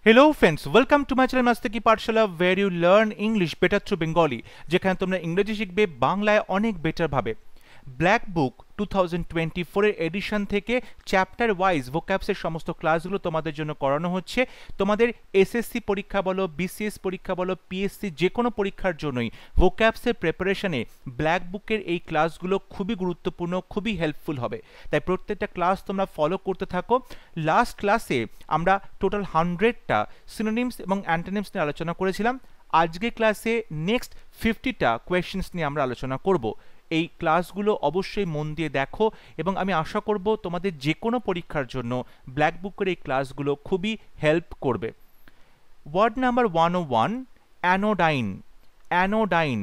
Hello friends, welcome to my channel Mastaki Pathshala where you learn English better through Bengali যেখানে তোমরা ইংরেজি শিখবে বাংলায় অনেক বেটার ভাবে। ব্ল্যাক বুক 2024 এর এডিশন থেকে চ্যাপ্টার ওয়াইজ ভোক্যাবস এর সমস্ত ক্লাসগুলো তোমাদের জন্য করানো হচ্ছে। তোমাদের এসএসসি পরীক্ষা বলো, বিসিএস পরীক্ষা বলো, পিএসসি যে কোনো পরীক্ষার জন্যই ভোক্যাবস এর প্রিপারেশনে ব্ল্যাক বুকের এই ক্লাসগুলো খুবই গুরুত্বপূর্ণ, খুবই হেল্পফুল হবে। তাই প্রত্যেকটা ক্লাস তোমরা ফলো করতে থাকো। লাস্ট ক্লাসে আমরা টোটাল 100টা সিনোনিমস এবং অ্যান্টোনিমস নিয়ে আলোচনা করেছিলাম। আজকে ক্লাসে নেক্সট 50টা কোয়েশ্চেন্স নিয়ে আমরা আলোচনা করব। এই ক্লাসগুলো অবশ্যই মন দিয়ে দেখো এবং আমি আশা করব তোমাদের যে কোনো পরীক্ষার জন্য ব্ল্যাক বুকের এই ক্লাসগুলো খুবই হেল্প করবে। Ward number 101 অ্যানোডাইন। অ্যানোডাইন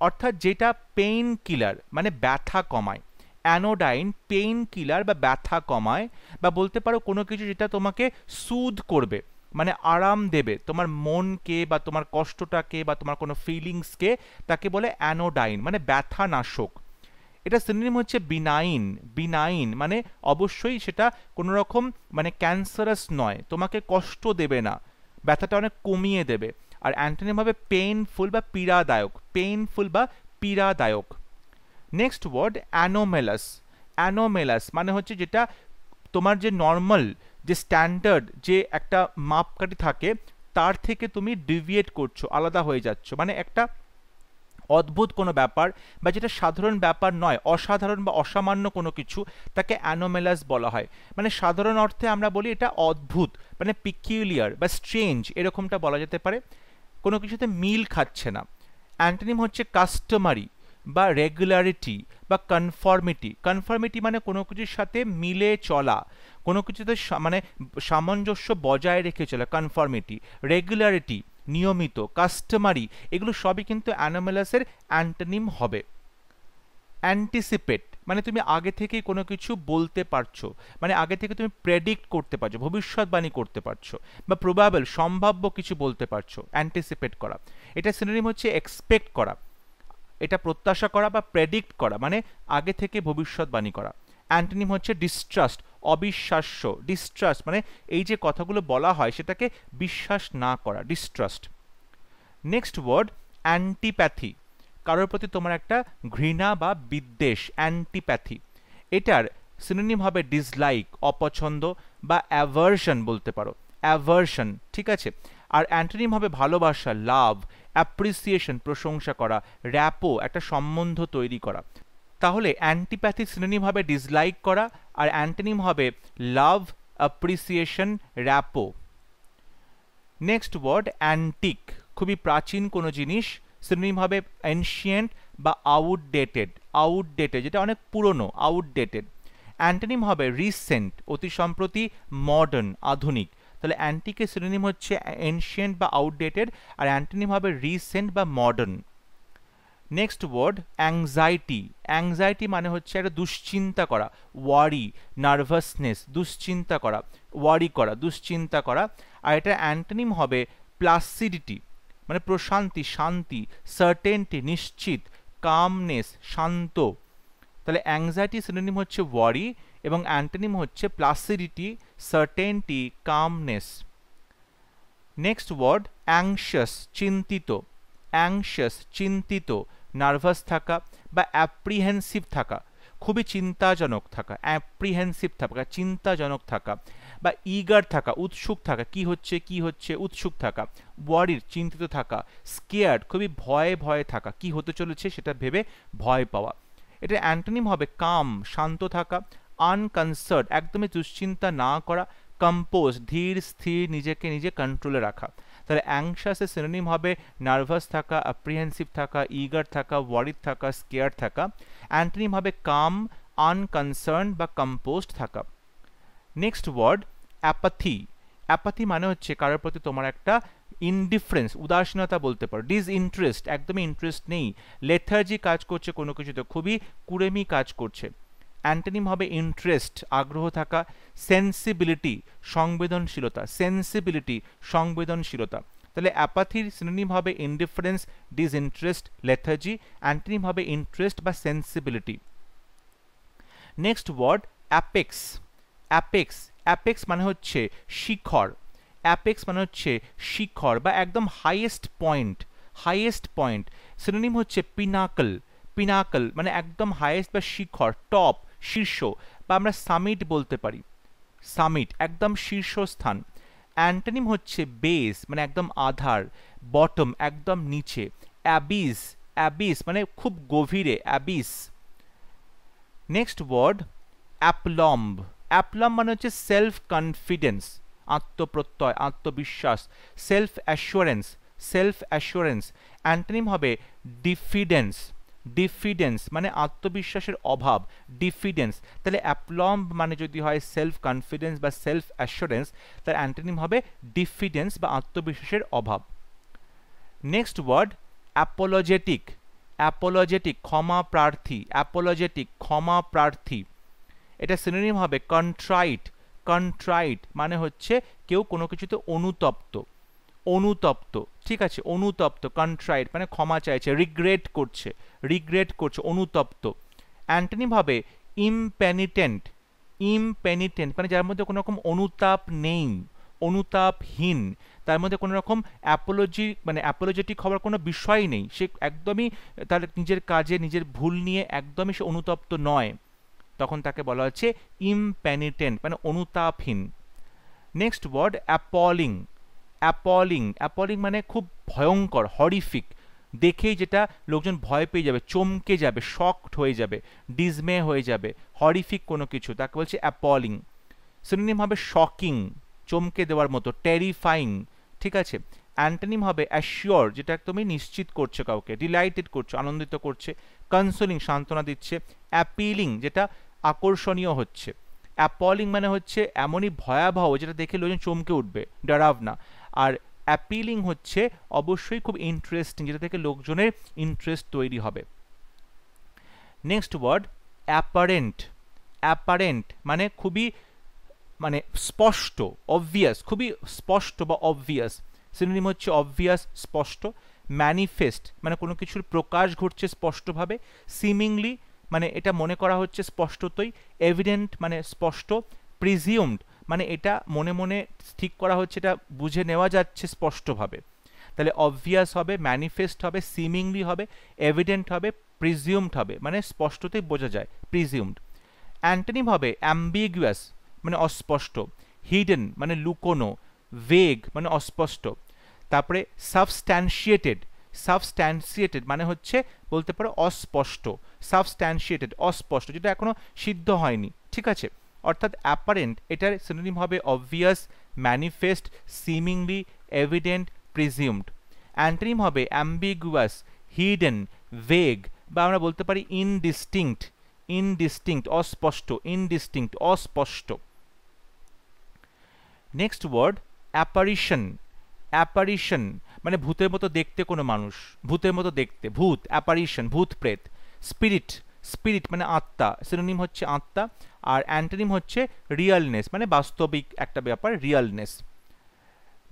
অর্থাৎ যেটা পেইন কিলার মানে ব্যথা কমায়। অ্যানোডাইন পেইন কিলার বা ব্যথা কমায়, বা বলতে পারো কোনো কিছু যেটা তোমাকে সুদ করবে মানে আরাম দেবে তোমার মনকে বা তোমার কষ্টটাকে বা তোমার কোনো ফিলিংসকে, তাকে বলে অ্যানোডাইন মানে ব্যথা নাশক। এটা সিনোনিম হচ্ছে বিনাইন। বিনাইন মানে অবশ্যই সেটা কোনো রকম মানে ক্যান্সারাস নয়, তোমাকে কষ্ট দেবে না, ব্যথাটা অনেক কমিয়ে দেবে। আর অ্যান্টোনিম হবে পেইনফুল বা পীড়াদায়ক। পেইনফুল বা পীড়াদায়ক। Next word anomalous. অ্যানোমেলাস মানে হচ্ছে যেটা তোমার যে নর্মাল যে স্ট্যান্ডার্ড যে একটা মাপকাঠি থাকে তার থেকে তুমি ডিভিয়েট করছো, আলাদা হয়ে যাচ্ছ, মানে একটা অদ্ভুত কোনো ব্যাপার বা যেটা সাধারণ ব্যাপার নয়, অসাধারণ বা অসামান্য কোনো কিছু, তাকে অ্যানোমেলাস বলা হয়। মানে সাধারণ অর্থে আমরা বলি এটা অদ্ভুত মানে পিকিউলিয়ার বা স্ট্রেঞ্জ, এরকমটা বলা যেতে পারে। কোনো কিছুতে মিল খাচ্ছে না। অ্যান্টোনিম হচ্ছে কাস্টমারি বা রেগুলারিটি বা কনফর্মিটি। কনফর্মিটি মানে কোনো কিছুর সাথে মিলে চলা, কোনো কিছুতে মানে সামঞ্জস্য বজায় রেখে চলা, কনফর্মিটি। রেগুলারিটি নিয়মিত, কাস্টমারি, এগুলো সবই কিন্তু অ্যানোমেলাসের অ্যান্টোনিম হবে। অ্যান্টিসিপেট মানে তুমি আগে থেকেই কোনো কিছু বলতে পারছো, মানে আগে থেকে তুমি প্রেডিক্ট করতে পারছো, ভবিষ্যৎবাণী করতে পারছো, বা প্রবাবল সম্ভাব্য কিছু বলতে পারছো। অ্যান্টিসিপেট করা, এটা সিনোনিম হচ্ছে এক্সপেক্ট করা, এটা প্রত্যাশা করা বা প্রেডিক্ট করা মানে আগে থেকে ভবিষ্যৎবাণী করা। অ্যান্টোনিম হচ্ছে ডিস্ট্রাস্ট, অবিশ্বাস্য। ডিস্ট্রাস্ট মানে এই যে কথাগুলো বলা হয় সেটাকে বিশ্বাস না করা, ডিস্ট্রাস্ট। Next word antipathy. কারোর প্রতি তোমার একটা ঘৃণা বা বিদ্বেষ, অ্যান্টিপ্যাথি। এটার সিনোনিম হবে ডিসলাইক, অপছন্দ, বা অ্যাভার্শন বলতে পারো, অ্যাভার্শন, ঠিক আছে। আর অ্যান্টোনিম হবে ভালোবাসা, লাভ, অ্যাপ্রিসিয়েশন প্রশংসা করা, র্যাপো একটা সম্বন্ধ তৈরি করা। তাহলে অ্যান্টিপ্যাথি সিনোনিম হবে ডিসলাইক করা, আর অ্যান্টোনিম হবে লাভ, অ্যাপ্রিসিয়েশন, র্যাপো। নেক্সট ওয়ার্ড অ্যান্টিক, খুবই প্রাচীন কোনো জিনিস, সিনোনিম হবে এনশিয়েন্ট বা আউটডেটেড। আউটডেটেড যেটা অনেক পুরনো, আউটডেটেড। অ্যান্টোনিম হবে রিসেন্ট অতি সম্প্রতি, মডার্ন আধুনিক। তাহলে অ্যান্টিকের সিনোনিম হচ্ছে এনশিয়েন্ট বা আউটডেটেড, আর অ্যান্টোনিম হবে রিসেন্ট বা modern. Next word anxiety. Anxiety মানে হচ্ছে একটা দুশ্চিন্তা করা, ওয়ারি, নার্ভাসনেস, দুশ্চিন্তা করা, ওয়ারি করা, দুশ্চিন্তা করা। আর এটা অ্যান্টোনিম হবে প্লাসিডিটি মানে প্রশান্তি, শান্তি, সার্টেনটি নিশ্চিত, কামনেস শান্ত। তাহলে অ্যাংজাইটি সিনোনিম হচ্ছে ওয়ারি এবং অ্যান্টোনিম হচ্ছে placidity, certainty, calmness. Next word anxious, চিন্তিত। অ্যাংশাস চিন্তিত, নার্ভাস থাকা বা অ্যাপ্রিহেন্সিভ থাকা, খুবই চিন্তাজনক থাকা, অ্যাপ্রিহেন্সিভ থাকা চিন্তাজনক থাকা, বা ইগার থাকা উৎসুক থাকা, কি হচ্ছে উৎসুক থাকা। ওয়ারির চিন্তিত থাকা, স্কেয়ার্ড খুবই ভয়ে ভয়ে থাকা, কি হতে চলেছে সেটা ভেবে ভয় পাওয়া। এটা অ্যান্টোনিম হবে কাম শান্ত থাকা, আনকনসার্ড একদমই দুশ্চিন্তা না করা, কম্পোজ ধীর স্থির নিজেকে নিজে কন্ট্রোলে রাখা। তাহলে অ্যাংশাসের সিনোনিম হবে নার্ভাস থাকা, অ্যাপ্রিহেন্সিভ থাকা, ইগার থাকা, ওয়ারিড থাকা, স্কেয়ার থাকা। অ্যান্টোনিম হবে কাম, আনকনসার্ন বা কম্পোজড থাকা। Next word apathy. অ্যাপাথি মানে হচ্ছে কারোর প্রতি তোমার একটা ইনডিফারেন্স, উদাসীনতা বলতে পারো, ডিসইন্টারেস্ট একদমই ইন্টারেস্ট নেই, লেথার্জি কাজ করছে কোনো কিছুতে, খুবই কুড়েমি কাজ করছে। অ্যান্টোনিম হবে ইন্টারেস্ট আগ্রহ থাকা, সেন্সিবিলিটি সংবেদনশীলতা, সেন্সিবিলিটি সংবেদনশীলতা। তাহলে অ্যাপাথির সিনোনিম হবে ইনডিফারেন্স, ডিসইন্টারেস্ট, লেথার্জি। অ্যান্টোনিম হবে ইন্টারেস্ট বা sensibility. Next word apex. Apex, apex মানে হচ্ছে শিখর। অ্যাপেক্স মানে হচ্ছে শিখর বা একদম highest point, highest point. Synonym হচ্ছে পিনাকল, পিনাকল মানে একদম হাইয়েস্ট বা শিখর, টপ, শীর্ষ, বা আমরা সামিট বলতে পারি, সামিট একদম শীর্ষস্থান। অ্যান্টোনিম হচ্ছে বেস মানে একদম আধার, বটম একদম নিচে, অ্যাবিস, অ্যাবিস মানে খুব গভীরে, অ্যাবিস। নেক্সট ওয়ার্ড অ্যাপ্লম্ব, অ্যাপ্লম্ব মানে হচ্ছে সেলফ কনফিডেন্স, আত্মপ্রত্যয়, আত্মবিশ্বাস, self assurance, self assurance. Antonym হবে ডিফিডেন্স, ডিফিডেন্স মানে আত্মবিশ্বাসের অভাব, ডিফিডেন্স। তাহলে অ্যাপ্লম্ব মানে যদি হয় সেলফ কনফিডেন্স বা সেলফ অ্যাসুরেন্স, তার অ্যান্টোনিম হবে ডিফিডেন্স বা আত্মবিশ্বাসের অভাব। নেক্সট ওয়ার্ড অ্যাপোলজেটিক, অ্যাপোলজেটিক ক্ষমা প্রার্থী, অ্যাপোলজেটিক ক্ষমা প্রার্থী। এটা সিনোনিম হবে কন্ট্রাইট, কন্ট্রাইট মানে হচ্ছে কেউ কোনো কিছুতে অনুতপ্ত, অনুতপ্ত, ঠিক আছে, অনুতপ্ত, কন্ট্রাইট মানে ক্ষমা চাইছে, রিগ্রেট করছে, রিগ্রেট করছে, অনুতপ্ত। অ্যান্টোনিম হবে ইমপেনিটেন্ট, ইমপেনিটেন্ট মানে যার মধ্যে কোনো রকম অনুতাপ নেই, অনুতাপহীন, তার মধ্যে কোনো রকম অ্যাপোলজি মানে অ্যাপোলজেটিক হওয়ার কোনো বিষয় নেই, সে একদমই তার নিজের কাজে নিজের ভুল নিয়ে একদমই সে অনুতপ্ত নয়, তখন তাকে বলা হচ্ছে ইমপেনিটেন্ট মানে অনুতাপহীন। নেক্সট ওয়ার্ড অ্যাপলিং, অ্যাপলিং, অ্যাপলিং মানে খুব ভয়ঙ্কর, হরিফিক, দেখেই যেটা লোকজন ভয় পেয়ে যাবে, চমকে যাবে, শকড হয়ে যাবে, ডিজমে হয়ে যাবে, হরিফিক কোনো কিছু, তাকে বলছে অ্যাপলিং। সিনোনিম হবে শকিং, চমকে দেওয়ার মতো, টেরিফাইং, ঠিক আছে। অ্যান্টোনিম হবে অ্যাসিওর, যেটা একদমই নিশ্চিত করছে কাউকে, ডিলাইটেড করছে, আনন্দিত করছে, কনসোলিং সান্ত্বনা দিচ্ছে, অ্যাপিলিং যেটা আকর্ষণীয় হচ্ছে। অ্যাপলিং মানে হচ্ছে এমনই ভয়াবহ যেটা দেখে লোকজন চমকে উঠবে, ডরাবনা। আর অ্যাপিলিং হচ্ছে অবশ্যই খুব ইন্টারেস্টিং, যেটা থেকে লোকজনের ইন্টারেস্ট তৈরি হবে। নেক্সট ওয়ার্ড অ্যাপারেন্ট, অ্যাপারেন্ট মানে খুবই মানে স্পষ্ট, অবভিয়াস, খুবই স্পষ্ট বা অবভিয়াস। সিনোনিম হচ্ছে অবভিয়াস, স্পষ্ট। ম্যানিফেস্ট মানে কোনো কিছুর প্রকাশ ঘটছে স্পষ্টভাবে, সিমিংলি মানে এটা মনে করা হচ্ছে স্পষ্টতই, এভিডেন্ট মানে স্পষ্ট, প্রিজিউমড মানে এটা মনে মনে ঠিক করা হচ্ছে, এটা বুঝে নেওয়া যাচ্ছে স্পষ্টভাবে। তাহলে অবভিয়াস হবে, ম্যানিফেস্ট হবে, সিমিংলি হবে, এভিডেন্ট হবে, প্রিজিউমড হবে মানে স্পষ্টতই বোঝা যায়, প্রিজিউমড। অ্যান্টোনিম হবে অ্যাম্বিগুয়াস মানে অস্পষ্ট, হিডেন মানে লুকোনো, ভেগ মানে অস্পষ্ট। তারপরে সাবস্ট্যান্সিয়েটেড, সাবস্ট্যান্সিয়েটেড মানে হচ্ছে বলতে পারো অস্পষ্ট, সাবস্ট্যান্সিয়েটেড অস্পষ্ট, যেটা এখনো সিদ্ধ হয়নি, ঠিক আছে। অর্থাৎ অ্যাপারেন্ট এটার সিনোনিম হবে obvious, manifest, seemingly, evident, presumed. Antonym হবে অ্যাম্বিগুয়াস, হিডেন, ভেগ, বা আমরা বলতে পারি ইনডিস্টিংক্ট, ইনডিস্টিংক্ট অস্পষ্ট, ইনডিস্টিংক্ট অস্পষ্ট। নেক্সট ওয়ার্ড অ্যাপারিশন, অ্যাপারিশন মানে ভূতের মতো দেখতে কোনো মানুষ, ভূতের মতো দেখতে, ভূত, অ্যাপারিশন ভূত প্রেত। স্পিরিট, স্পিরিট মানে আত্মা, সিনোনিম হচ্ছে আত্মা। আর অ্যান্টোনিম হচ্ছে রিয়ালনেস মানে বাস্তবিক একটা ব্যাপার, রিয়ালনেস।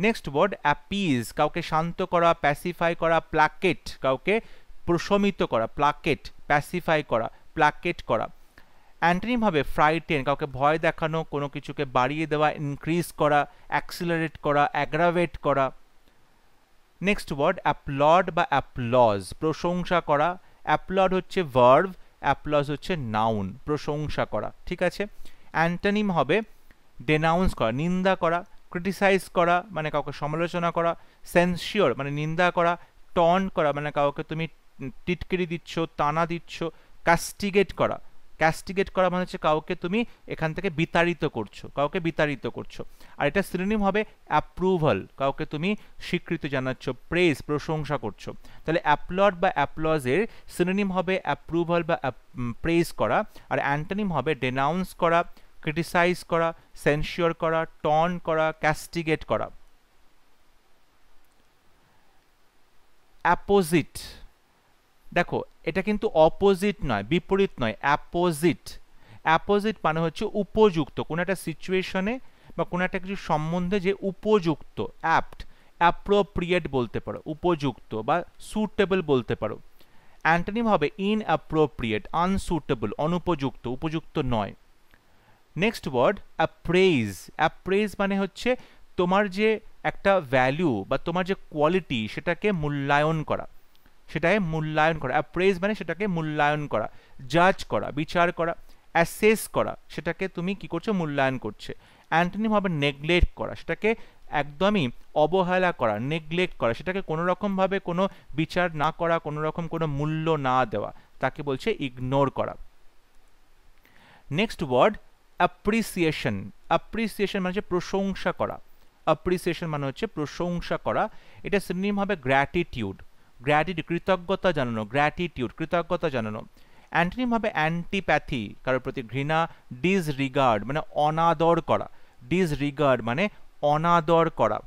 নেক্সট ওয়ার্ড অ্যাপিজ, কাউকে শান্ত করা, প্যাসিফাই করা, প্লাকেট কাউকে প্রশমিত করা, প্লাকেট, প্যাসিফাই করা, প্লাকেট করা। অ্যান্টোনিম হবে ফ্রাইটেন, কাউকে ভয় দেখানো, কোনো কিছুকে বাড়িয়ে দেওয়া, ইনক্রিজ করা, অ্যাক্সিলারেট করা, অ্যাগ্রাভেট করা। নেক্সট ওয়ার্ড অ্যাপ্লড বা অ্যাপ্লজ, প্রশংসা করা। অ্যাপ্লড হচ্ছে ভার্ব, অ্যাপ্লজ হচ্ছে নাউন, প্রশংসা করা, ঠিক আছে। অ্যান্টোনিম হবে ডেনাউন্স করা, নিন্দা করা, ক্রিটিসাইজ করা মানে কাউকে সমালোচনা করা, সেন্সিওর মানে নিন্দা করা, টন্ট করা মানে কাউকে তুমি টিটকিরি দিচ্ছ, টানা দিচ্ছ, কাস্টিগেট করা, ক্যাস্টিগেট করা মানে হচ্ছে কাউকে তুমি এখান থেকে বিতাড়িত করছো, কাউকে বিতাড়িত করছো। আর এটা সিনোনিম হবে অ্যাপ্রুভাল, কাউকে তুমি স্বীকৃতি জানাচ্ছ, প্রেজ প্রশংসা করছো। তাহলে অ্যাপ্লড বা অ্যাপ্লজের সিনোনিম হবে অ্যাপ্রুভাল বা প্রেজ করা, আর অ্যান্টোনিম হবে ডেনাউন্স করা, ক্রিটিসাইজ করা, সেন্সিওর করা, টন্ট করা, ক্যাস্টিগেট করা। অ্যাপোজিট, দেখো এটা কিন্তু অপোজিট নয়, বিপরীত নয়, অ্যাপোজিট। অ্যাপোজিট মানে হচ্ছে উপযুক্ত, কোনো একটা সিচুয়েশনে বা কোনো একটা কিছু সম্বন্ধে যে উপযুক্ত, অ্যাপ্ট, অ্যাপ্রোপ্রিয়েট বলতে পারো, উপযুক্ত বা সুটেবল বলতে পারো। অ্যান্টোনিম হবে ইনঅ্যাপ্রোপ্রিয়েট, আনসুটেবল, অনুপযুক্ত, উপযুক্ত নয়। নেক্সট ওয়ার্ড অ্যাপ্রেইজ, অ্যাপ্রেইজ মানে হচ্ছে তোমার যে একটা ভ্যালু বা তোমার যে কোয়ালিটি সেটাকে মূল্যায়ন করা, সেটাকে মূল্যায়ন করা। অ্যাপ্রেজ মানে সেটাকে মূল্যায়ন করা, জাজ করা, বিচার করা, অ্যাসেস করা, সেটাকে তুমি কি করছো, মূল্যায়ন করছে। অ্যান্টোনিম হবে নেগলেক্ট করা, সেটাকে একদমই অবহেলা করা, নেগলেক্ট করা, সেটাকে কোনো রকমভাবে কোনো বিচার না করা, কোনো রকম কোনো মূল্য না দেওয়া, তাকে বলছে ইগনোর করা। Next word appreciation. অ্যাপ্রিসিয়েশন মানে হচ্ছে প্রশংসা করা। অ্যাপ্রিসিয়েশন মানে হচ্ছে প্রশংসা করা। এটা সিনোনিম হবে গ্র্যাটিটিউড। গ্র্যাটিটিউড কৃতজ্ঞতা জানানো, গ্র্যাটিটিউড কৃতজ্ঞতা জানানো। অ্যান্টোনিম হবে অ্যান্টিপ্যাথি, কারোর প্রতি ঘৃণা। ডিসরিগার্ড মানে অনাদর করা, ডিসরিগার্ড মানে অনাদর করা।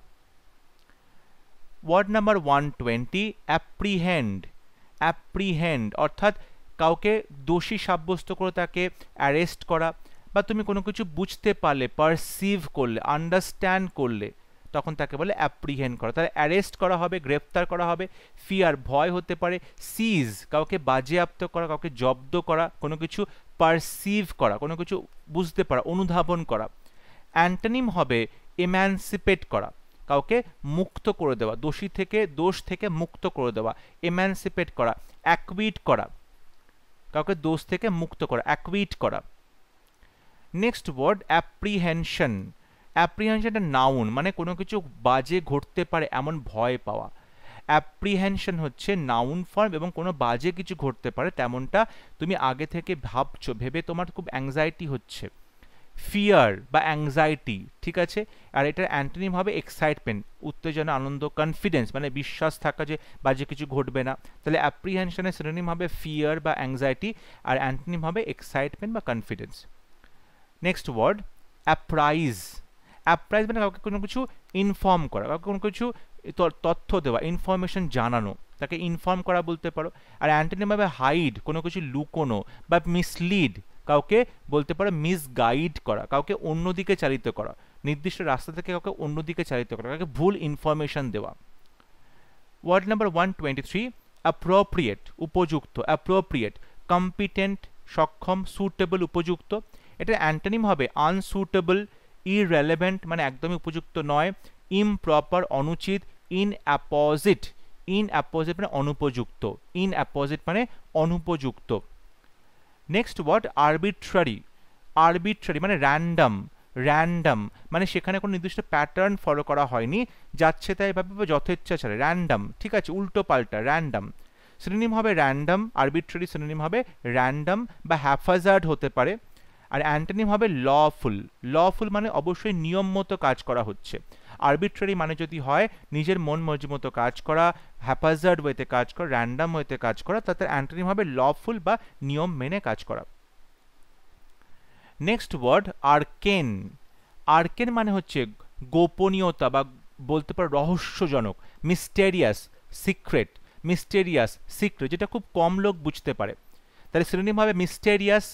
Ward number 120 apprehend. অ্যাপ্রিহেন্ড অর্থাৎ কাউকে দোষী সাব্যস্ত করে তাকে অ্যারেস্ট করা, বা তুমি কোনো কিছু বুঝতে পারলে, পারসিভ করলে, আন্ডারস্ট্যান্ড করলে, তখন তাকে বলে অ্যাপ্রিহেন্ড করা। তাহলে অ্যারেস্ট করা হবে, গ্রেফতার করা হবে। ফিয়ার ভয় হতে পারে। সিজ কাউকে বাজেয়াপ্ত করা, কাউকে জব্দ করা, কোনো কিছু পারসিভ করা, কোনো কিছু বুঝতে পারা, অনুধাবন করা। অ্যান্টোনিম হবে এম্যানসিপেট করা, কাউকে মুক্ত করে দেওয়া, দোষী থেকে, দোষ থেকে মুক্ত করে দেওয়া, এম্যানসিপেট করা। অ্যাকুইট করা, কাউকে দোষ থেকে মুক্ত করা, অ্যাকুইট করা। Next word apprehension. অ্যাপ্রিহেনশন একটা নাউন, মানে কোনো কিছু বাজে ঘটতে পারে এমন ভয় পাওয়া। অ্যাপ্রিহেনশন হচ্ছে নাউন ফর্ম, এবং কোনো বাজে কিছু ঘটতে পারে তেমনটা তুমি আগে থেকে ভাবছো, ভেবে তোমার খুব অ্যাংজাইটি হচ্ছে। ফিয়ার বা অ্যাংজাইটি, ঠিক আছে। আর এটার অ্যান্টোনিম হবে এক্সাইটমেন্ট, উত্তেজনা, আনন্দ। কনফিডেন্স মানে বিশ্বাস থাকা যে বাজে কিছু ঘটবে না। তাহলে অ্যাপ্রিহেনশনের সিনোনিম হবে ফিয়ার বা অ্যাংজাইটি, আর অ্যান্টোনিম হবে এক্সাইটমেন্ট বা confidence. Next word appraise. Appraise মানে কাউকে কোনো কিছু ইনফর্ম করা, কাউকে কোনো কিছু তথ্য দেওয়া, ইনফরমেশন জানানো, তাকে ইনফর্ম করা বলতে পারো। আর অ্যান্টোনিম হবে হাইড, কোনো কিছু লুকোনো, বা মিসলিড, কাউকে বলতে পারো মিসগাইড করা, কাউকে অন্যদিকে চালিত করা, নির্দিষ্ট রাস্তা থেকে কাউকে অন্যদিকে চালিত করা, কাউকে ভুল ইনফরমেশন দেওয়া। ওয়ার্ড নাম্বার 123 অ্যাপ্রোপ্রিয়েট, উপযুক্ত। অ্যাপ্রোপ্রিয়েট কম্পিটেন্ট, সক্ষম। সুটেবল উপযুক্ত। এটা অ্যান্টোনিম হবে আনসুটেবল, ইররেলেভেন্ট মানে একদমই উপযুক্ত নয়। ইমপ্রপার অনুচিত। ইনঅ্যাপোজিট, ইনঅ্যাপোজিট মানে অনুপযুক্ত, ইনঅ্যাপোজিট মানে অনুপযুক্ত। Next word arbitrary. আরবিট্রারি মানে র্যান্ডম। র্যান্ডম মানে সেখানে কোনো নির্দিষ্ট প্যাটার্ন ফলো করা হয়নি, যাচ্ছে তাই ভাবে বা যথেচ্ছা ছাড়ে, র্যান্ডম, ঠিক আছে, উল্টো পাল্টা, র্যান্ডম। সিনোনিম হবে র্যান্ডম, আরবিট্রারি সিনোনিম হবে র্যান্ডম বা হ্যাফাজার্ড হতে পারে। আর অ্যান্টোনিম হবে লফুল। লফুল মানে অবশ্যই নিয়ম মতো কাজ করা হচ্ছে। আরবিট্রারি মানে যদি হয় নিজের মন মর্জি মতো কাজ করা, হ্যাপাজার্ড ওয়েতে কাজ করা, র্যান্ডম ওয়েতে কাজ করা, তাতে অ্যান্টোনিম হবে লফুল বা নিয়ম মেনে কাজ করা। Next word আর্কেন। আর্কেন মানে হচ্ছে গোপনীয়তা বা বলতে পারো রহস্যজনক। Mysterious, secret. মিস্টেরিয়াস, সিক্রেট যেটা খুব কম লোক বুঝতে পারে, তাহলে সিনোনিম হবে মিস্টেরিয়াস,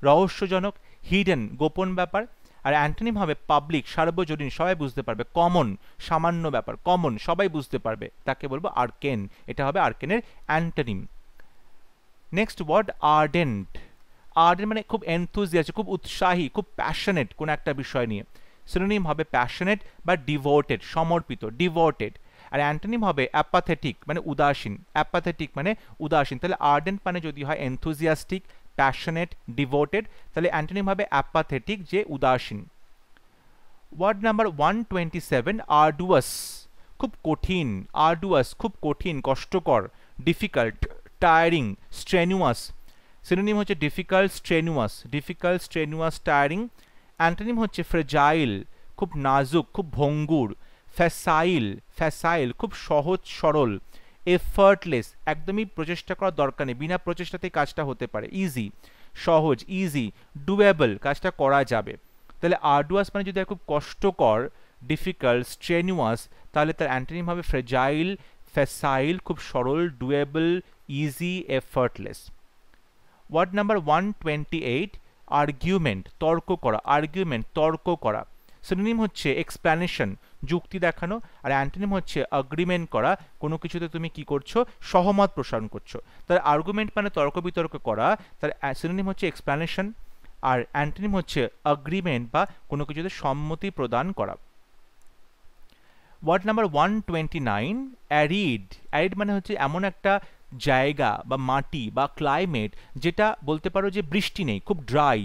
রহস্যজনক। হিডেন, গোপন ব্যাপার। আর অ্যান্টোনিম হবে পাবলিক, সার্বজনীন, সবাই বুঝতে পারবে। কমন, সামান্য ব্যাপার, কমন, সবাই বুঝতে পারবে, তাকে বলবো আর্কেন। এটা হবে আর্কেনের antonym. Next word ardent. Ardent মানে খুব এনথুজিয়াস্টিক, খুব উৎসাহী, খুব প্যাশনেট কোনো একটা বিষয় নিয়ে। সিনোনিম হবে প্যাশনেট বা ডিভোটেড, সমর্পিত, ডিভোটেড। আর অ্যান্টোনিম হবে অ্যাপাথেটিক মানে উদাসীন। অ্যাপাথেটিক মানে উদাসীন। তাহলে আর্ডেন্ট মানে যদি হয় এনথুজিয়াস্টিক, প্যাশনেট, ডিভোটেড, তাহলে অ্যান্টোনিম হবে অ্যাপাথেটিক যে উদাসীন। ওয়ার্ড নাম্বার 127 আর্ডুয়াস, খুব কঠিন। আর্ডুয়াস খুব কঠিন, কষ্টকর। Difficult, tiring, strenuous. সিনোনিম হচ্ছে difficult, strenuous. Difficult, strenuous, tiring. Antonym হচ্ছে ফ্রেজাইল, খুব নাজুক, খুব ভঙ্গুর। ফ্যাসাইল, ফ্যাসাইল খুব সহজ সরল। এফার্টলেস একদমই প্রচেষ্টা করার দরকার নেই, বিনা প্রচেষ্টাতেই কাজটা হতে পারে। ইজি, সহজ, ইজি। ডুয়েবল কাজটা করা যাবে। তাহলে আর্ডুয়াস মানে যদি খুব কষ্টকর, ডিফিকাল্ট, স্ট্রেনুয়াস, তাহলে তার অ্যান্টোনিম হবে ফ্রেজাইল, ফ্যাসাইল খুব সরল, doable, easy, effortless. Word number 128 argument, তর্ক করা। আর্গুমেন্ট তর্ক করা। সিনোনিম হচ্ছে এক্সপ্লানেশন, যুক্তি দেখানো। আর অ্যান্টোনিম হচ্ছে এগ্রিমেন্ট করা, কোনো কিছুতে তুমি কি করছো, সহমত প্রসারণ করছো। তার আর্গুমেন্ট মানে তর্ক বিতর্ক করা, তার সিনোনিম হচ্ছে এক্সপ্লানেশন। আর অ্যান্টোনিম হচ্ছে এগ্রিমেন্ট বা কোনো কিছুতে সম্মতি প্রদান করা। Ward number 129 arid. অ্যারিড মানে হচ্ছে এমন একটা জায়গা বা মাটি বা ক্লাইমেট যেটা বলতে পারো যে বৃষ্টি নেই, খুব ড্রাই,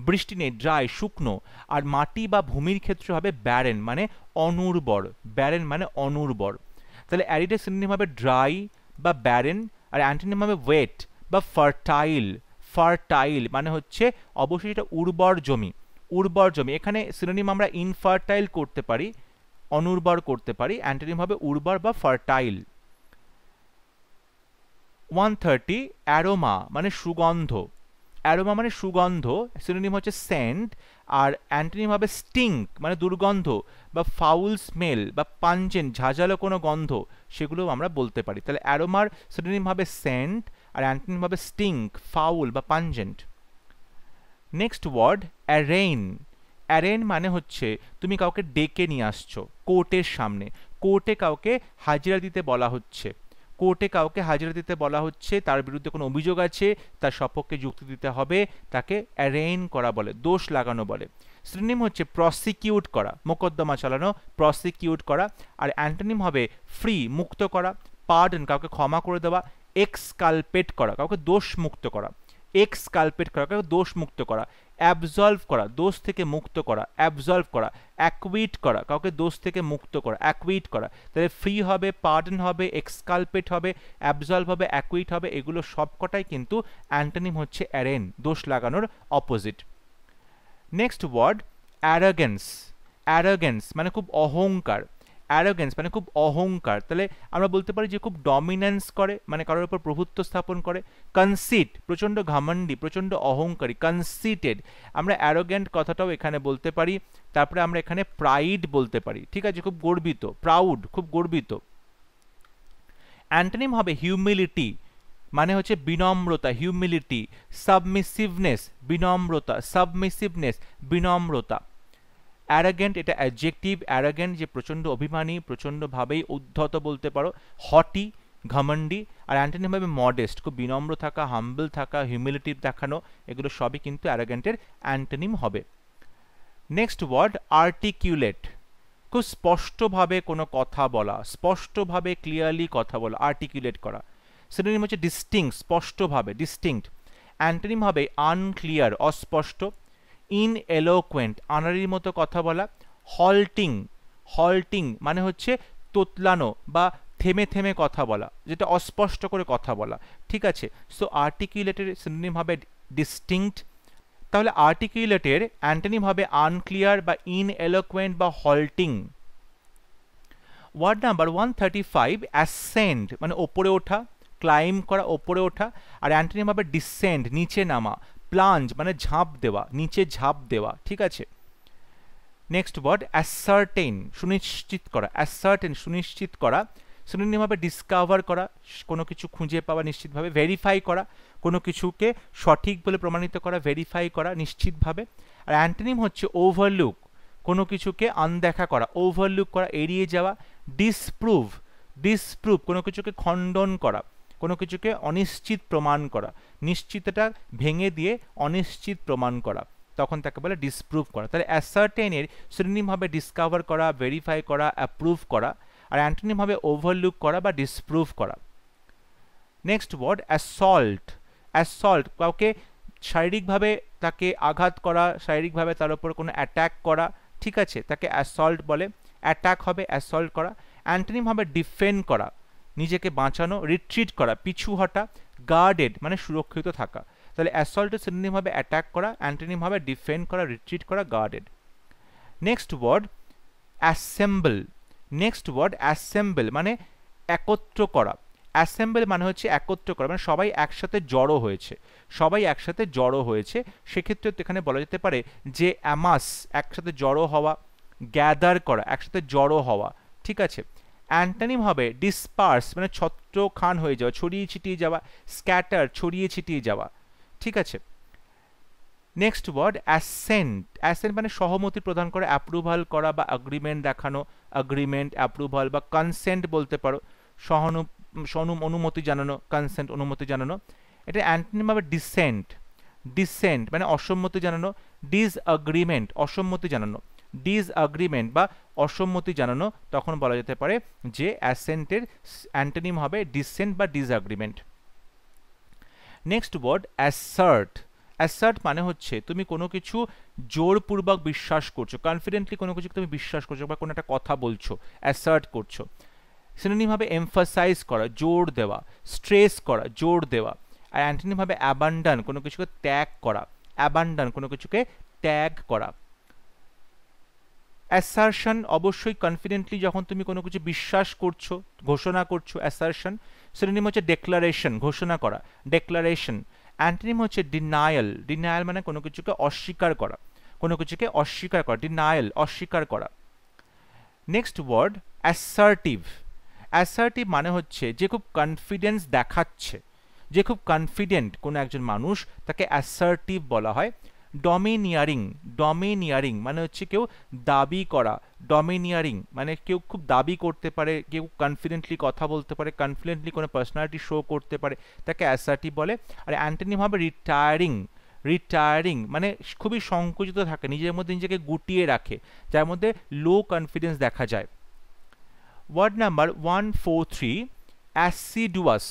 বৃষ্টি নেই, ড্রাই, শুকনো। আর মাটি বা ভূমির ক্ষেত্রে হবে ব্যারেন মানে অনুর্বর, ব্যারেন মানে অনুর্বর। তাহলে অ্যারিডের সিনোনিম হবে ড্রাই বা ব্যারেন, আর অ্যান্টোনিম হবে ওয়েট বা ফার্টাইল। ফার্টাইল মানে হচ্ছে অবশ্যই এটা উর্বর জমি, উর্বর জমি। এখানে সিনোনিম আমরা ইনফার্টাইল করতে পারি, অনুর্বর করতে পারি, অ্যান্টোনিম হবে উর্বর বা ফার্টাইল। 130 অ্যারোমা মানে সুগন্ধ। অ্যারোমা মানে সুগন্ধ, সিনোনিম হচ্ছে সেন্ট, আর অ্যান্টোনিম হবে স্টিঙ্ক মানে দুর্গন্ধ বা ফাউল স্মেল বা পাঞ্জেন্ট ঝাঁঝালো কোনো গন্ধ, সেগুলোও আমরা বলতে পারি। তাহলে অ্যারোমার সিনোনিম হবে সেন্ট আর অ্যান্টোনিম হবে স্টিঙ্ক, ফাউল বা pungent. Next word arraign. Arraign মানে হচ্ছে তুমি কাউকে ডেকে নিয়ে আসছো কোর্টের সামনে, কোর্টে কাউকে হাজিরা দিতে বলা হচ্ছে, কোর্টে কাউকে হাজিরা দিতে বলা হচ্ছে, তার বিরুদ্ধে কোনো অভিযোগ আছে, তার সপক্ষে যুক্তি দিতে হবে, তাকে অ্যারেইন করা বলে, দোষ লাগানো বলে। সিনোনিম হচ্ছে প্রসিকিউট করা, মোকদ্দমা চালানো, প্রসিকিউট করা। আর অ্যান্টোনিম হবে ফ্রি, মুক্ত করা, পার্ডন কাউকে ক্ষমা করে দেওয়া, এক্সকালপেট করা কাউকে দোষ মুক্ত করা, এক্সকালপেট করা কাউকে দোষ মুক্ত করা, অ্যাবজলভ করা দোষ থেকে মুক্ত করা, অ্যাবজলভ করা, অ্যাকুইট করা কাউকে দোষ থেকে মুক্ত করা, অ্যাকুইট করা। তাহলে ফ্রি হবে, পার্ডন হবে, এক্সকালপেট হবে, অ্যাবজলভ হবে, অ্যাকুইট হবে, এগুলো সবকটাই কিন্তু অ্যান্টোনিম হচ্ছে অ্যারেন, দোষ লাগানোর অপোজিট। Next word arrogance. অ্যারোগেন্স মানে খুব অহংকার, অ্যারোগেন্স মানে খুব অহংকার। তাহলে আমরা বলতে পারি যে খুব ডমিনেন্স করে মানে কারোর উপর প্রভুত্ব স্থাপন করে। কনসিট প্রচণ্ড ঘামন্ডি, প্রচণ্ড অহংকারী, কনসিটেড। আমরা অ্যারোগেন্ট কথাটাও এখানে বলতে পারি। তারপরে আমরা এখানে প্রাইড বলতে পারি, ঠিক আছে, খুব গর্বিত, প্রাউড, খুব গর্বিত। অ্যান্টোনিম হবে হিউমিলিটি মানে হচ্ছে বিনম্রতা, হিউমিলিটি। সাবমিসিভনেস বিনম্রতা, সাবমিসিভনেস বিনম্রতা। অ্যারোগেন্ট এটা অ্যাডজেক্টিভ, অ্যারোগেন্ট যে প্রচণ্ড অভিমানী, প্রচণ্ডভাবেই উদ্ধত বলতে পারো, হটি ঘমন্ডি। আর অ্যান্টোনিম হবে মডেস্ট, খুব বিনম্র থাকা, হাম্বল থাকা, হিউমিলিটি দেখানো, এগুলো সবই কিন্তু অ্যারোগেন্টের অ্যান্টোনিম হবে। নেক্সট ওয়ার্ড আর্টিকিউলেট, খুব স্পষ্টভাবে কোনো কথা বলা, স্পষ্টভাবে ক্লিয়ারলি কথা বলা, আর্টিকুলেট করা। সিনোনিম হচ্ছে ডিস্টিংক্ট, স্পষ্টভাবে, ডিস্টিংক্ট। অ্যান্টোনিম হবে আনক্লিয়ার, অস্পষ্ট। ইনএলোকুয়েন্ট আনাড়ির মতো কথা বলা। হল্টিং, হল্টিং মানে হচ্ছে তোতলানো বা থেমে থেমে কথা বলা, যেটা অস্পষ্ট করে কথা বলা, ঠিক আছে। সো আর্টিকুলেটের সিনোনিম হবে ডিস্টিংক্ট। তাহলে আর্টিকুলেটের অ্যান্টোনিম হবে আনক্লিয়ার বা ইনএলোকুয়েন্ট বা হল্টিং। ওয়ার্ড নাম্বার 135 অ্যাসেন্ড মানে ওপরে ওঠা, ক্লাইম করা, ওপরে ওঠা। আর অ্যান্টোনিম হবে ডিসেন্ড নিচে নামা, প্লাঞ্জ মানে ঝাঁপ দেওয়া, নিচে ঝাঁপ দেওয়া, ঠিক আছে। নেক্সট ওয়ার্ড অ্যাসার্টেইন সুনিশ্চিত করা, অ্যাসার্টেইন সুনিশ্চিত করা। সিনোনিম হবে ডিসকভার করা, কোনো কিছু খুঁজে পাওয়া নিশ্চিতভাবে। ভেরিফাই করা কোনো কিছুকে সঠিক বলে প্রমাণিত করা, ভেরিফাই করা নিশ্চিতভাবে। আর অ্যান্টোনিম হচ্ছে ওভারলুক কোনো কিছুকে আনদেখা করা, ওভারলুক করা, এড়িয়ে যাওয়া। ডিসপ্রুভ, ডিসপ্রুভ কোনো কিছুকে খণ্ডন করা, কোনো কিছুকে অনিশ্চিত প্রমাণ করা, নিশ্চিতটা ভেঙে দিয়ে অনিশ্চিত প্রমাণ করা, তখন তাকে বলে ডিসপ্রুভ করা। তাহলে অ্যাসার্টেইনের সিনোনিম হবে ডিসকভার করা, ভেরিফাই করা, অ্যাপ্রুভ করা। আর অ্যান্টোনিম হবে ওভারলুক করা বা ডিসপ্রুভ করা। Next word assault. অ্যাসল্ট কাউকে শারীরিকভাবে তাকে আঘাত করা, শারীরিকভাবে তার উপর কোনো অ্যাটাক করা, ঠিক আছে, তাকে অ্যাসল্ট বলে। অ্যাটাক হবে অ্যাসল্ট করা। অ্যান্টোনিম হবে ডিফেন্ড করা নিজেকে বাঁচানো, রিট্রিট করা পিছু হটা, গার্ডেড মানে সুরক্ষিত থাকা। তাহলে অ্যাসল্টের সিনোনিম হবে অ্যাটাক করা, অ্যান্টোনিম হবে ডিফেন্ড করা, রিট্রিট করা, guarded. Next word assemble. Next word assemble মানে একত্র করা। অ্যাসেম্বল মানে হচ্ছে একত্র করা, মানে সবাই একসাথে জড়ো হয়েছে, সবাই একসাথে জড়ো হয়েছে। সেক্ষেত্রে এখানে বলা যেতে পারে যে অ্যামাস একসাথে জড়ো হওয়া, গ্যাদার করা একসাথে জড়ো হওয়া, ঠিক আছে। অ্যান্টোনিম হবে ডিসপার্স মানে ছত্রখান হয়ে যাওয়া, ছড়িয়ে ছিটিয়ে যাওয়া, স্ক্যাটার ছড়িয়ে ছিটিয়ে যাওয়া, ঠিক আছে। Next word accent. অ্যাসেন্ট মানে সহমতি প্রদান করা, অ্যাপ্রুভাল করা বা এগ্রিমেন্ট দেখানো, এগ্রিমেন্ট, অ্যাপ্রুভাল বা কনসেন্ট বলতে পারো, অনুমতি জানানো, কনসেন্ট অনুমতি জানানো। এটা অ্যান্টোনিম হবে ডিসেন্ট। ডিসেন্ট মানে অসম্মতি জানানো, ডিসএগ্রিমেন্ট অসম্মতি জানানো, ডিসএগ্রিমেন্ট বা অসম্মতি জানানো, তখন বলা যেতে পারে যে অ্যাসেন্টের অ্যান্টোনিম হবে ডিসেন্ট বা disagreement. Next word assert. Assert মানে হচ্ছে তুমি কোনো কিছু জোরপূর্বক বিশ্বাস করছো, কনফিডেন্টলি কোনো কিছু তুমি বিশ্বাস করছো বা কোনো একটা কথা বলছো, অ্যাসার্ট করছো। সিনোনিম হবে এমফাসাইজ করা, জোর দেওয়া, স্ট্রেস করা, জোর দেওয়া। আর অ্যান্টোনিম হবে অ্যাবান্ডন, কোনো কিছুকে ত্যাগ করা, অ্যাবান্ডন কোনো কিছুকে ত্যাগ করা। অ্যাসারশন অবশ্যই কনফিডেন্টলি যখন তুমি কোনো কিছু বিশ্বাস করছো, ঘোষণা করছো, অ্যাসারশন। সিনোনিম হচ্ছে ডেক্লারেশন, ঘোষণা করা, ডেক্লারেশন। অ্যান্টোনিম হচ্ছে ডিনায়াল, ডিনায়াল মানে কোনো কিছুকে অস্বীকার করা, কোনো কিছুকে অস্বীকার করা, ডিনায়াল, অস্বীকার করা। Next word assertive. অ্যাসার্টিভ মানে হচ্ছে যে খুব কনফিডেন্স দেখাচ্ছে, যে খুব কনফিডেন্ট কোনো একজন মানুষ, তাকে অ্যাসার্টিভ বলা হয়। ডমিনিয়ারিং, ডমিনিয়ারিং মানে হচ্ছে কেউ দাবি করা, ডমিনিয়ারিং মানে কেউ খুব দাবি করতে পারে, কেউ কনফিডেন্টলি কথা বলতে পারে, কনফিডেন্টলি কোনো পার্সোনালিটি শো করতে পারে, তাকে অ্যাসার্টিভ বলে। আর অ্যান্টোনিম হবে রিটায়ারিং, রিটায়ারিং মানে খুবই সংকুচিত থাকে, নিজের মধ্যে নিজেকে গুটিয়ে রাখে, যার মধ্যে লো কনফিডেন্স দেখা যায়। Ward number 143 অ্যাসিডুয়াস।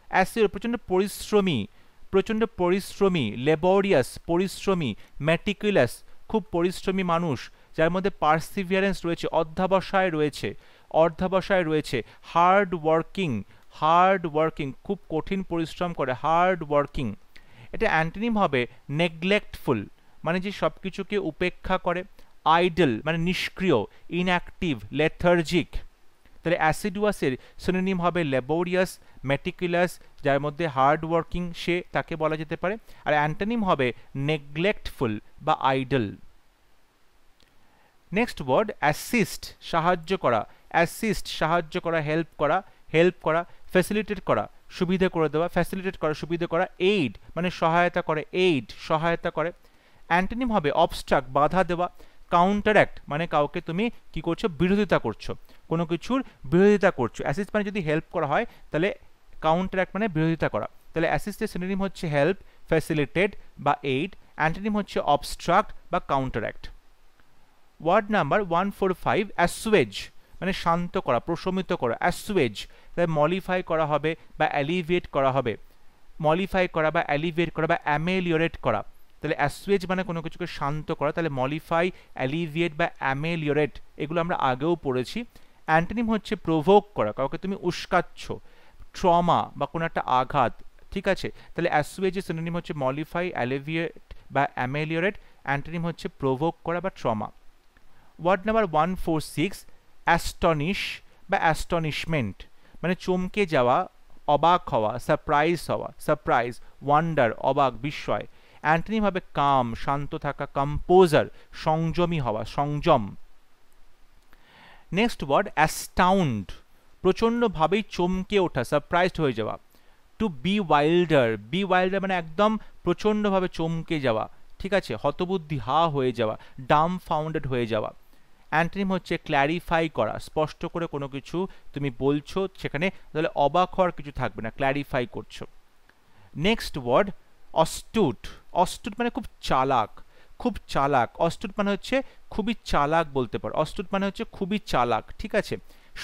অ্যাসিড প্রচণ্ড পরিশ্রমী, প্রচণ্ড পরিশ্রমী, লেবরিয়াস পরিশ্রমী, ম্যাটিকুলাস খুব পরিশ্রমী মানুষ, যার মধ্যে পার্সিভিয়ারেন্স রয়েছে, অধ্যাবসায় রয়েছে, অর্ধাবসায় রয়েছে। হার্ড ওয়ার্কিং, হার্ড ওয়ার্কিং খুব কঠিন পরিশ্রম করে, হার্ড ওয়ার্কিং। এটা অ্যান্টোনিম হবে নেগলেক্টফুল মানে যে সব কিছুকে উপেক্ষা করে, আইডল মানে নিষ্ক্রিয়, ইনঅ্যাক্টিভ, লেথার্জিক। তাহলে অ্যাসিডুয়াসের সিনোনিম হবে লেবোরিয়াস, মেটিকুলাস, যার মধ্যে হার্ড ওয়ার্কিং সে, তাকে বলা যেতে পারে। আর অ্যান্টোনিম হবে নেগলেক্টফুল বা আইডল। নেক্সট ওয়ার্ড অ্যাসিস্ট, সাহায্য করা, অ্যাসিস্ট সাহায্য করা, হেল্প করা, হেল্প করা। ফ্যাসিলিটেট করা, সুবিধা করে দেওয়া, ফ্যাসিলিটেট করা, সুবিধা করা। এইড মানে সহায়তা করে, এইড সহায়তা করে। অ্যান্টোনিম হবে অবস্ট্রাক্ট, বাধা দেওয়া। কাউন্টারঅ্যাক্ট মানে কাউকে তুমি কি করছো, বিরোধিতা করছো, কোনো কিছুর বিরোধিতা করছো। অ্যাসিস্ট মানে যদি হেল্প করা হয়, তাহলে কাউন্টারঅ্যাক্ট মানে বিরোধিতা করা। তাহলে অ্যাসিস্টের সিনোনিম হচ্ছে হেল্প, ফ্যাসিলিটেট বা এইড। অ্যান্টোনিম হচ্ছে অবস্ট্রাক্ট বা কাউন্টারঅ্যাক্ট। ওয়ার্ড নাম্বার 145 অ্যাসুয়েজ মানে শান্ত করা, প্রশমিত করা, অ্যাসুয়েজ। তাহলে মলিফাই করা হবে বা অ্যালিভিয়েট করা হবে, মলিফাই করা বা অ্যালিভিয়েট করা বা অ্যামেলিওরেট করা। তাহলে অ্যাসুয়েজ মানে কোনো কিছুকে শান্ত করা, তাহলে মলিফাই, অ্যালিভিয়েট বা অ্যামেলিওরেট এগুলো আমরা আগেও পড়েছি। অ্যান্টোনিম হচ্ছে প্রভোক করা, কাউকে তুমি উস্কাচ্ছ, ট্রমা বা কোনো একটা আঘাত, ঠিক আছে। তাহলে অ্যাসুয়েজের সিনোনিম হচ্ছে মলিফাই, অ্যালিভিয়েট বা অ্যামেলিওরেট। অ্যান্টোনিম হচ্ছে প্রভোক করা বা ট্রমা। ওয়ার্ড নাম্বার 146 অ্যাস্টনিশ বা অ্যাস্টনিশমেন্ট মানে চমকে যাওয়া, অবাক হওয়া, সারপ্রাইজ হওয়া, সারপ্রাইজ, ওয়ান্ডার অবাক, বিস্ময়। অ্যান্টোনিম হবে কাম শান্ত থাকা, কম্পোজার সংযমী হওয়া, সংযম। নেক্সট ওয়ার্ড অ্যাস্টাউন্ড প্রচণ্ডভাবেই চমকে ওঠা, সারপ্রাইজড হয়ে যাওয়া। To bewilder, bewilder মানে একদম প্রচণ্ডভাবে চমকে যাওয়া, ঠিক আছে, হতবুদ্ধি, হা হয়ে যাওয়া, ডাম ফাউন্ডেড হয়ে যাওয়া। অ্যান্টোনিম হচ্ছে ক্ল্যারিফাই করা, স্পষ্ট করে কোনো কিছু তুমি বলছো, সেখানে তাহলে অবাক হওয়ার কিছু থাকবে না, ক্ল্যারিফাই করছো। Next word অস্টুট। অস্টুট মানে খুব চালাক, খুব চালাক। অস্টুট মানে হচ্ছে খুবই চালাক বলতে পারো, অস্টুট মানে হচ্ছে খুবই চালাক, ঠিক আছে।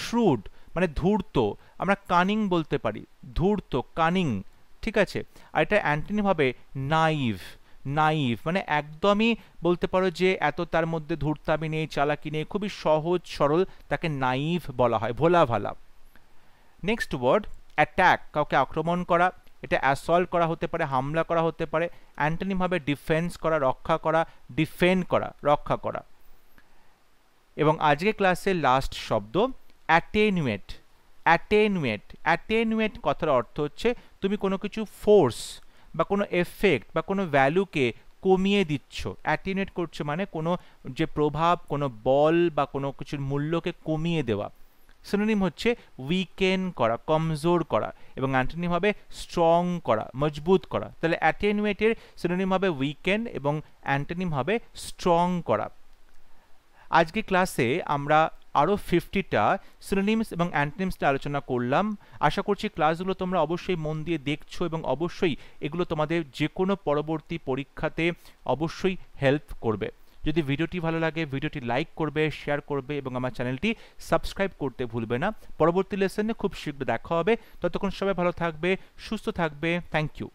শ্রুড মানে ধূর্ত, আমরা কানিং বলতে পারি, ধূর্ত, কানিং, ঠিক আছে। আর এটা অ্যান্টোনিম হবে নাইভ, নাইভ মানে একদমই বলতে পারো যে এত তার মধ্যে ধূর্তামি নেই, চালাকি নেই, খুবই সহজ সরল, তাকে নাইভ বলা হয়, ভোলা ভালা। নেক্সট ওয়ার্ড অ্যাটাক, কাউকে আক্রমণ করা, এটা অ্যাসল্ট করা হতে পারে, হামলা করা হতে পারে। অ্যান্টোনিম হবে ডিফেন্স করা, রক্ষা করা, ডিফেন্ড করা, রক্ষা করা। এবং আজকে ক্লাসের লাস্ট শব্দ অ্যাটেনুয়েট। অ্যাটেনুয়েট, অ্যাটেনুয়েট কথার অর্থ হচ্ছে তুমি কোনো কিছু ফোর্স বা কোনো এফেক্ট বা কোনো ভ্যালুকে কমিয়ে দিচ্ছ, অ্যাটেনুয়েট করছো মানে কোনো যে প্রভাব, কোনো বল বা কোনো কিছুর মূল্যকে কমিয়ে দেওয়া। সিনোনিম হচ্ছে উইকেন করা, কমজোর করা, এবং অ্যান্টোনিম হবে স্ট্রং করা, মজবুত করা। তাহলে অ্যাটেনুয়েটের সিনোনিম হবে উইকেন এবং অ্যান্টোনিম হবে স্ট্রং করা। আজকে ক্লাসে আমরা আরও 50টা সিনোনিমস এবং অ্যান্টোনিমস নিয়ে আলোচনা করলাম। আশা করছি ক্লাসগুলো তোমরা অবশ্যই মন দিয়ে দেখছো এবং অবশ্যই এগুলো তোমাদের যে কোনো পরবর্তী পরীক্ষাতে অবশ্যই হেল্প করবে। যদি ভিডিওটি ভালো লাগে ভিডিওটি লাইক করবে, শেয়ার করবে এবং আমার চ্যানেলটি সাবস্ক্রাইব করতে ভুলবে না। পরবর্তী লেসনে খুব শীঘ্র দেখা হবে। ততক্ষণ সবাই ভালো থাকবে, সুস্থ থাকবে। Thank you.